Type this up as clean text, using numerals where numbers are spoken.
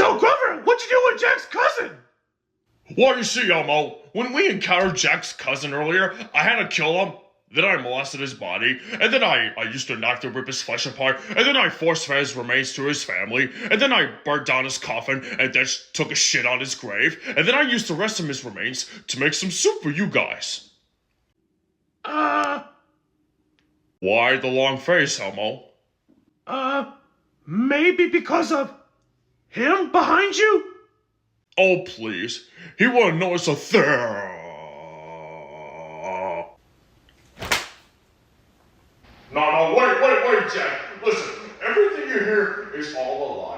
So, Grover, what'd you do with Jack's cousin? Well, you see, Elmo, when we encountered Jack's cousin earlier, I had to kill him. Then I molested his body, and then I used a knife to rip his flesh apart, and then I force-fed his remains to his family, and then I burnt down his coffin, and then took a shit on his grave, and then I used the rest of his remains to make some soup for you guys. Why the long face, Elmo? Maybe because of him behind you? Oh, please. He wouldn't notice a thing. No, wait, Jack. Listen, everything you hear is all a lie.